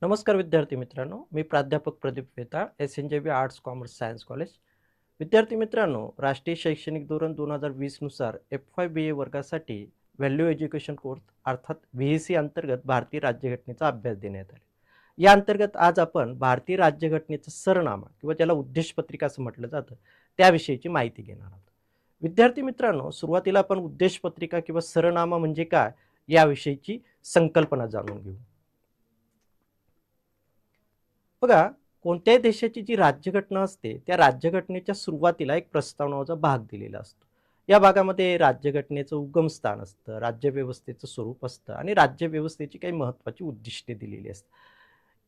नमस्कार विद्यार्थी मित्रांनो, मी प्राध्यापक प्रदीप वेताळ, SNJB arts commerce science college. विद्यार्थी मित्रांनो, राष्ट्रीय शैक्षणिक धोरण 2020 नुसार FY BA वर्गासाठी व्हॅल्यू एज्युकेशन कोर्स अर्थात VEC अंतर्गत भारतीय राज्यघटनेचा अभ्यास देण्यात आला. या अंतर्गत आज आपण भारतीय राज्यघटनेचा सरनामा किंवा ज्याला उद्देशपत्रिका असं म्हटलं जातं त्याविषयीची माहिती घेणार आहोत. विद्यार्थी मित्रांनो, सुरुवातीला आपण उद्देशपत्रिका किंवा सरनामा म्हणजे काय याविषयीची संकल्पना जाणून घेऊ. बघा, कोणत्याही देशाची जी राज्यघटना असते त्या राज्यघटनेच्या सुरुवातीला एक प्रस्तावनाचा भाग दिलेला असतो. या भागामध्ये राज्यघटनेचं उगमस्थान असतं, राज्यव्यवस्थेचं स्वरूप असतं आणि राज्यव्यवस्थेची काही महत्त्वाची उद्दिष्टे दिलेली असतात.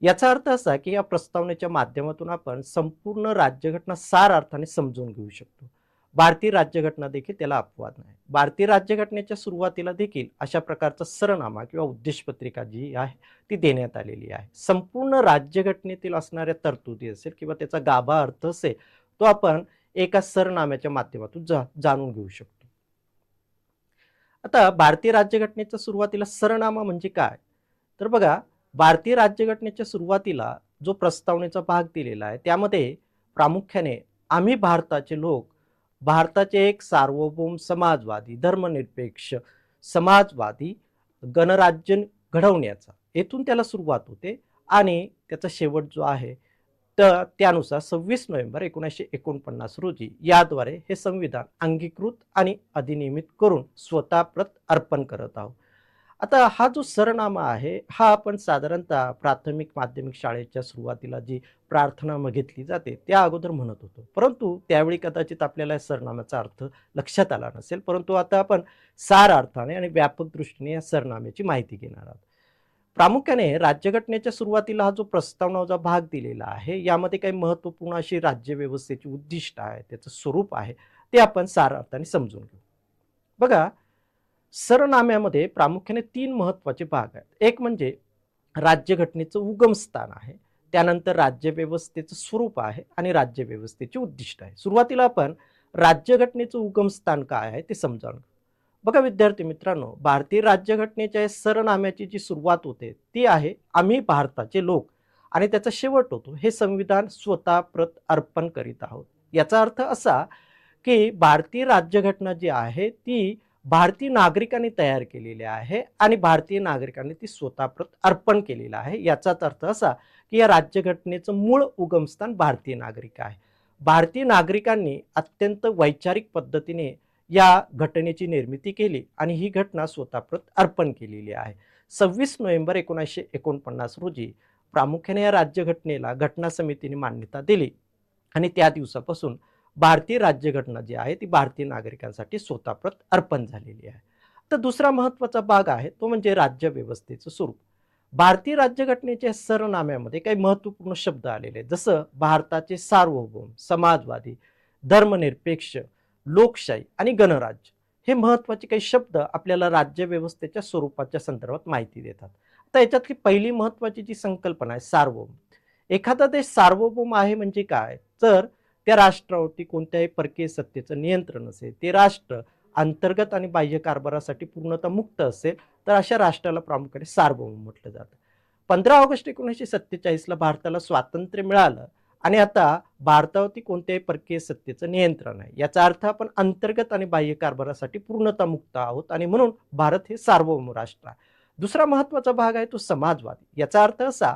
याचा अर्थ असा की या प्रस्तावनेच्या माध्यमातून आपण संपूर्ण राज्यघटना सार अर्थाने समजून घेऊ शकतो. भारतीय राज्यघटना देखील त्याला अपवाद नाही. भारतीय राज्यघटनेच्या सुरुवातीला देखील अशा प्रकारचा सरनामा किंवा उद्देशपत्रिका जी आहे ती देण्यात आलेली आहे. संपूर्ण राज्यघटनेतील असणाऱ्या तरतुदी असेल किंवा त्याचा गाभा अर्थ असेल तो आपण एका सरनाम्याच्या माध्यमातून जाणून घेऊ शकतो. आता भारतीय राज्यघटनेच्या सुरुवातीला सरनामा म्हणजे काय? तर बघा, भारतीय राज्यघटनेच्या सुरुवातीला जो प्रस्तावनेचा भाग दिलेला आहे त्यामध्ये प्रामुख्याने आम्ही भारताचे लोक, भारताचे एक सार्वभौम समाजवादी धर्मनिरपेक्ष समाजवादी गणराज्य घडवण्याचा येथून त्याला सुरुवात होते आणि त्याचा शेवट जो आहे तर त्यानुसार 26 नोव्हेंबर 1949 रोजी याद्वारे हे संविधान अंगीकृत आणि अधिनियमित करून स्वतः प्रत अर्पण करत आहोत. आता हा जो सरनामा आहे हा आपण साधारणतः प्राथमिक माध्यमिक शाळेच्या सुरुवातीला जी प्रार्थना घेतली जाते त्या अगोदर म्हणत होतो, परंतु त्यावेळी कदाचित आपल्याला या सरनाम्याचा अर्थ लक्षात आला नसेल. परंतु आता आपण सार अर्थाने आणि व्यापक दृष्टीने या सरनाम्याची माहिती घेणार आहोत. प्रामुख्याने राज्यघटनेच्या सुरुवातीला हा जो प्रस्तावनाचा भाग दिलेला आहे यामध्ये काही महत्त्वपूर्ण अशी राज्यव्यवस्थेची उद्दिष्ट आहे, त्याचं स्वरूप आहे, ते आपण सार अर्थाने समजून घेऊ. बघा, सरनाम्यामध्ये प्रामुख्याने 3 महत्त्वाचे भाग आहेत. एक म्हणजे राज्यघटनेचं उगमस्थान आहे, त्यानंतर राज्यव्यवस्थेचं स्वरूप आहे आणि राज्यव्यवस्थेची उद्दिष्ट आहे. सुरुवातीला आपण राज्यघटनेचं उगमस्थान काय आहे ते समजावून घेऊ. बघा विद्यार्थी मित्रांनो, भारतीय राज्यघटनेच्या सरनाम्याची जी सुरुवात होते ती आहे आम्ही भारताचे लोक आणि त्याचा शेवट होतो हे संविधान स्वतः प्रत अर्पण करीत आहोत. याचा अर्थ असा की भारतीय राज्यघटना जी आहे ती भारतीय नागरिकांनी तयार केलेली आहे आणि भारतीय नागरिकांनी ती स्वतःप्रत अर्पण केलेलं आहे. याचाच अर्थ असा की या राज्यघटनेचं मूळ उगमस्थान भारतीय नागरिक आहे. भारतीय नागरिकांनी अत्यंत वैचारिक पद्धतीने या घटनेची निर्मिती केली आणि ही घटना स्वतःप्रत अर्पण केलेली आहे. 26 नोव्हेंबर 1949 रोजी प्रामुख्याने या राज्यघटनेला घटना समितीने मान्यता दिली आणि त्या दिवसापासून भारतीय राज्यघटना जी आहे ती भारतीय नागरिकांसाठी स्वतःप्रत अर्पण झालेली आहे. तर दुसरा महत्त्वाचा भाग आहे तो म्हणजे राज्यव्यवस्थेचं स्वरूप. भारतीय राज्यघटनेच्या सरनाम्यामध्ये काही महत्त्वपूर्ण शब्द आलेले आहेत, जसं भारताचे सार्वभौम समाजवादी धर्मनिरपेक्ष लोकशाही आणि गणराज्य हे महत्त्वाचे काही शब्द आपल्याला राज्यव्यवस्थेच्या स्वरूपाच्या संदर्भात माहिती देतात. आता याच्यातली पहिली महत्त्वाची जी संकल्पना आहे सार्वभौम. एखादा देश सार्वभौम आहे म्हणजे काय? तर त्या राष्ट्रावरती कोणत्याही परकीय सत्तेचं नियंत्रण असेल, ते राष्ट्र अंतर्गत आणि बाह्य कारभारासाठी पूर्णतः मुक्त असेल तर अशा राष्ट्राला प्रामुख्याने सार्वभौम म्हटलं जातं. 15 ऑगस्ट 1947 ला भारताला स्वातंत्र्य मिळालं आणि आता भारतावरती कोणत्याही परकीय सत्तेचं नियंत्रण आहे. याचा अर्थ आपण अंतर्गत आणि बाह्य कारभारासाठी पूर्णतः मुक्त आहोत आणि म्हणून भारत हे सार्वभौम राष्ट्र आहे. दुसरा महत्त्वाचा भाग आहे तो समाजवादी. याचा अर्थ असा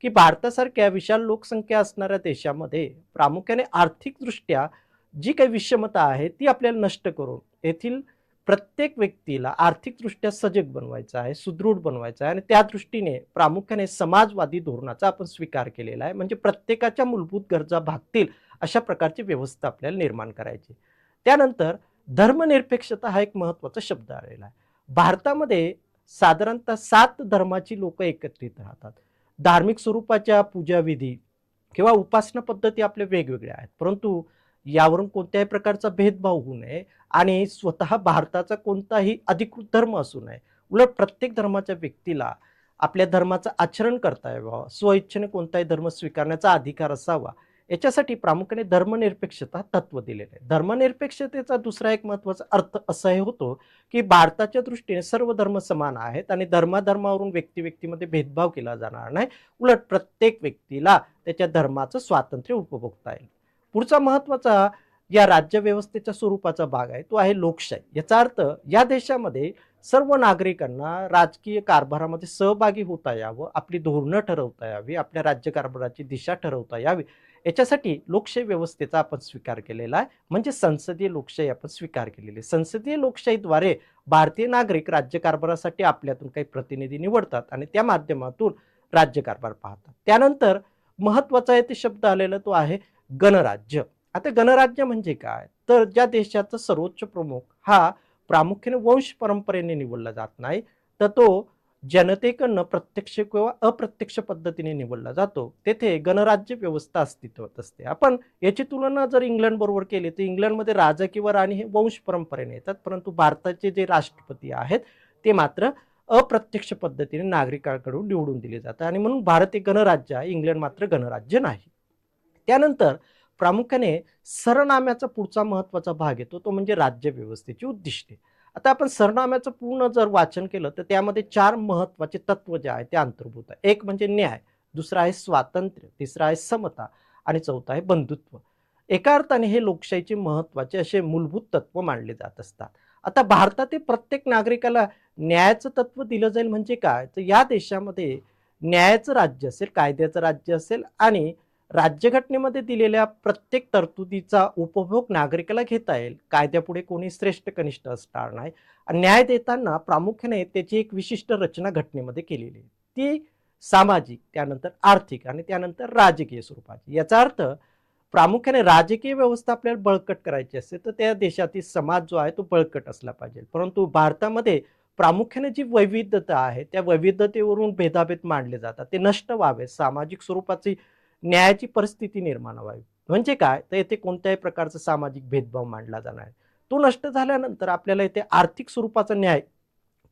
की भारतासारख्या विशाल लोकसंख्या असणाऱ्या देशामध्ये प्रामुख्याने आर्थिकदृष्ट्या जी काही विषमता आहे ती आपल्याला नष्ट करून येथील प्रत्येक व्यक्तीला आर्थिकदृष्ट्या सजग बनवायचं आहे, सुदृढ बनवायचं आहे आणि त्या दृष्टीने प्रामुख्याने समाजवादी धोरणाचा आपण स्वीकार केलेला आहे. म्हणजे प्रत्येकाच्या मूलभूत गरजा भागतील अशा प्रकारची व्यवस्था आपल्याला निर्माण करायची. त्यानंतर धर्मनिरपेक्षता हा एक महत्त्वाचा शब्द आलेला आहे. भारतामध्ये साधारणतः 7 धर्माची लोक एकत्रित राहतात. धार्मिक स्वरूपाच्या पूजाविधी किंवा उपासना पद्धती आपल्या वेगवेगळ्या आहेत, परंतु यावरून कोणत्याही प्रकारचा भेदभाव होऊ नये आणि स्वतः भारताचा कोणताही अधिकृत धर्म असू नये. उलट प्रत्येक धर्माच्या व्यक्तीला आपल्या धर्माचं आचरण करता यावं, स्वइच्छेने कोणताही धर्म स्वीकारण्याचा अधिकार असावा, याच्यासाठी प्रामुख्याने धर्मनिरपेक्षता तत्व दिलेलं आहे. धर्मनिरपेक्षतेचा दुसरा एक महत्त्वाचा अर्थ असाही होतो, की भारताच्या दृष्टीने सर्व धर्म समान आहेत आणि धर्माधर्मावरून व्यक्ती-व्यक्तीमध्ये भेदभाव केला जाणार नाही. उलट प्रत्येक व्यक्तीला त्याच्या धर्माचं स्वातंत्र्य उपभोगता येईल. पुढचा महत्त्वाचा या राज्यव्यवस्थेच्या स्वरूपाचा भाग आहे, तो आहे लोकशाही. याचा अर्थ या देशामध्ये सर्व नागरिकांना राजकीय कारभारामध्ये सहभागी होता यावं, आपली धोरणं ठरवता यावी, आपल्या राज्यकारभाराची दिशा ठरवता यावी, याच्यासाठी लोकशाही व्यवस्थेचा आपण स्वीकार केलेला आहे. म्हणजे संसदीय लोकशाही आपण स्वीकार केलेली आहे. संसदीय लोकशाहीद्वारे भारतीय नागरिक राज्यकारभारासाठी आपल्यातून काही प्रतिनिधी निवडतात आणि त्या माध्यमातून राज्यकारभार पाहतात. त्यानंतर महत्त्वाचा आहे ते शब्द आलेला तो आहे गणराज्य. आता गणराज्य म्हणजे काय? तर ज्या देशाचा सर्वोच्च प्रमुख हा प्रामुख्याने वंश परंपरेने निवडला जात नाही, तर तो जनतेकडनं प्रत्यक्ष किंवा अप्रत्यक्ष पद्धतीने निवडला जातो. तेथे गणराज्य व्यवस्था अस्तित्वात असते. आपण याची तुलना जर इंग्लंडबरोबर केली तर इंग्लंडमध्ये राजा किंवा राणी हे वंश परंपरेने येतात, परंतु भारताचे जे राष्ट्रपती आहेत ते मात्र अप्रत्यक्ष पद्धतीने नागरिकांकडून निवडून दिले जातात आणि म्हणून भारत एक गणराज्य आहे, इंग्लंड मात्र गणराज्य नाही. त्यानंतर प्रामुख्याने सरनाम्याचा पुढचा महत्त्वाचा भाग येतो, तो म्हणजे राज्यव्यवस्थेची उद्दिष्टे. आता आपण सरनाम्याचं पूर्ण जर वाचन केलं तर त्यामध्ये 4 महत्त्वाचे तत्व जे आहे ते अंतर्भूत आहे. एक म्हणजे न्याय, दुसरा आहे स्वातंत्र्य, तिसरा आहे समता आणि चौथा आहे बंधुत्व. एका अर्थाने हे लोकशाहीचे महत्त्वाचे असे मूलभूत तत्व मानले जात असतात. आता भारतातील प्रत्येक नागरिकाला न्यायाचं तत्व दिलं जाईल म्हणजे काय? तर या देशामध्ये न्यायाचं राज्य असेल, कायद्याचं राज्य असेल आणि राज्यघटनेमध्ये दिलेल्या प्रत्येक तरतुदीचा उपभोग नागरिकाला घेता येईल. कायद्यापुढे कोणी श्रेष्ठ कनिष्ठ असणार नाही. आणि न्याय देताना प्रामुख्याने त्याची एक विशिष्ट रचना घटनेमध्ये केलेली आहे. ती सामाजिक, त्यानंतर आर्थिक आणि त्यानंतर राजकीय स्वरूपाची. याचा अर्थ प्रामुख्याने राजकीय व्यवस्था आपल्याला बळकट करायची असते तर त्या देशातील समाज जो आहे तो बळकट असला पाहिजे. परंतु भारतामध्ये प्रामुख्याने जी वैविध्यता आहे त्या वैविध्यतेवरून भेदाभेद मांडले जातात. ते नष्ट व्हावे, सामाजिक स्वरूपाची न्यायाची परिस्थिती निर्माण व्हावी. म्हणजे काय? तर येथे कोणत्याही प्रकारचा सामाजिक भेदभाव मांडला जाणार आहे. तो नष्ट झाल्यानंतर आपल्याला येथे आर्थिक स्वरूपाचा न्याय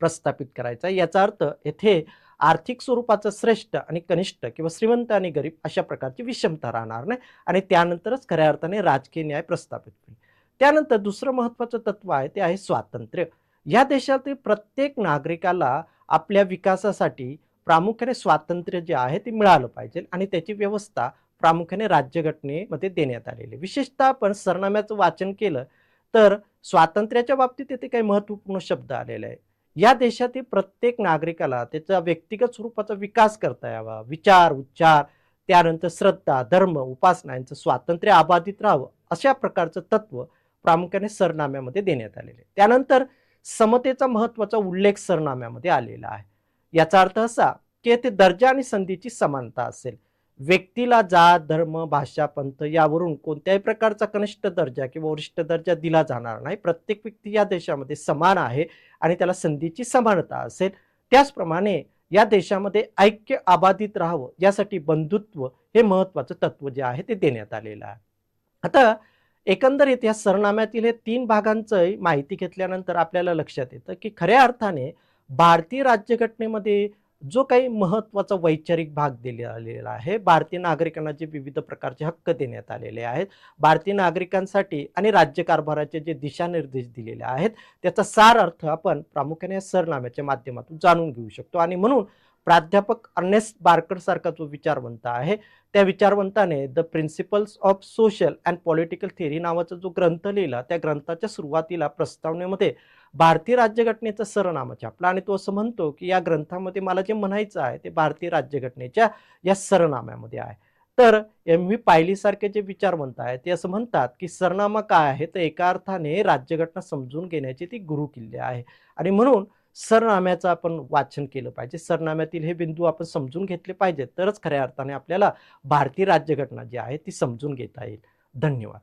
प्रस्थापित करायचा आहे. याचा अर्थ येथे आर्थिक स्वरूपाचा श्रेष्ठ आणि कनिष्ठ किंवा श्रीमंत आणि गरीब अशा प्रकारची विषमता राहणार नाही आणि त्यानंतरच खऱ्या अर्थाने राजकीय न्याय प्रस्थापित होईल. त्यानंतर दुसरं महत्त्वाचं तत्व आहे ते आहे स्वातंत्र्य. या देशातील प्रत्येक नागरिकाला आपल्या विकासासाठी प्रामुख्याने स्वातंत्र्य जे आहे ते मिळालं पाहिजे आणि त्याची व्यवस्था प्रामुख्याने राज्यघटनेमध्ये देण्यात आलेली आहे. विशेषतः आपण सरनाम्याचं वाचन केलं तर स्वातंत्र्याच्या बाबतीत येथे काही महत्त्वपूर्ण शब्द आलेले आहे. या देशातील प्रत्येक नागरिकाला त्याचा व्यक्तिगत स्वरूपाचा विकास करता यावा, विचार, उच्चार, त्यानंतर श्रद्धा, धर्म, उपासना यांचं स्वातंत्र्य अबाधित राहावं, अशा प्रकारचं तत्व प्रामुख्याने सरनाम्यामध्ये देण्यात आलेले आहे. त्यानंतर समतेचा महत्त्वाचा उल्लेख सरनाम्यामध्ये आलेला आहे. याचा अर्थ असा की येथे दर्जा आणि संधीची समानता असेल. व्यक्तीला जात, धर्म, भाषा, पंथ यावरून कोणत्याही प्रकारचा कनिष्ठ दर्जा किंवा वरिष्ठ दर्जा दिला जाणार नाही. प्रत्येक व्यक्ती या देशामध्ये समान आहे आणि त्याला संधीची समानता असेल. त्याचप्रमाणे या देशामध्ये ऐक्य अबाधित राहावं यासाठी बंधुत्व हे महत्त्वाचं तत्व जे आहे ते देण्यात आलेलं आहे. आता एकंदरीत या सरनाम्यातील हे 3 भागांचं माहिती घेतल्यानंतर आपल्याला लक्षात येतं की खऱ्या अर्थाने भारतीय राज्यघटनेमध्ये जो काही महत्त्वाचा वैचारिक भाग दिला आलेला आहे, भारतीय नागरिकांना जे विविध प्रकारचे हक्क देण्यात आलेले आहेत, भारतीय नागरिकांसाठी आणि राज्यकारभाराचे जे दिशानिर्देश दिलेले आहेत, त्याचा सार अर्थ आपण प्रामुख्याने या सरनाम्याच्या माध्यमातून जाणून घेऊ शकतो. आणि म्हणून प्राध्यापक अर्नेस्ट बार्कर सारखा जो विचारवंत आहे, त्या विचारवंताने the principles of social and political theory नावाचा जो ग्रंथ लिहिला, त्या ग्रंथाच्या सुरुवातीला प्रस्तावनेमध्ये भारतीय राज्यघटनेचा सरनामा छापला आणि तो असं म्हणतो की या ग्रंथामध्ये मला जे म्हणायचं आहे ते भारतीय राज्यघटनेच्या या सरनाम्यामध्ये आहे. तर एम.व्ही. पायलीसारखे जे विचारवंत आहेत ते असं म्हणतात की सरनामा काय आहे, तर एका अर्थाने राज्यघटना समजून घेण्याची ती गुरुकिल्ली आहे आणि म्हणून सरनाम्याचं आपण वाचन केलं पाहिजे. सरनाम्यातील हे बिंदू आपण समजून घेतले पाहिजेत, तरच खऱ्या अर्थाने आपल्याला भारतीय राज्यघटना जी आहे ती समजून घेता येईल. धन्यवाद.